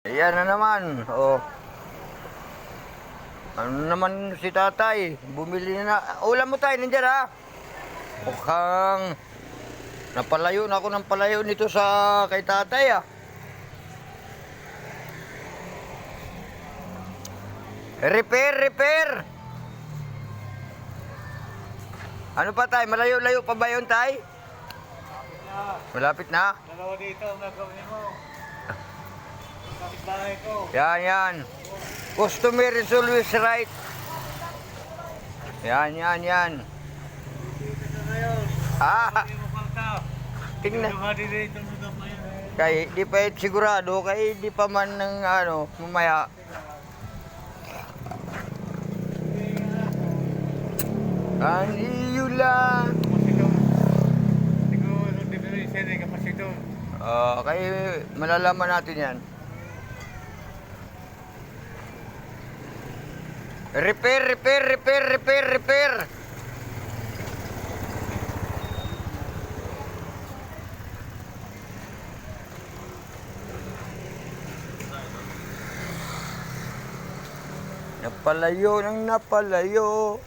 Ayan na naman. Oh. Ano naman si tatay? Bumili na. Ulam mo tayo, nandiyan ha? Mukhang napalayo na ako ng palayo nito sa kay tatay ah. Repair. Ano pa tay? Malayo-layo pa ba yun tay? Malapit na. Dalawa dito ang gagawin mo. Kapit-bahay ko. Yan. Customer is always right. Yan. Dito na ngayon. Hindi mo falta. Tingnan. Dito na pa yun. Kay di pa sigurado, kay di pa man ng ano, mamaya. Ang iyo lang. Siguro dito na isa na kapasito. Kay malalaman natin yan. Repair. Napalayo.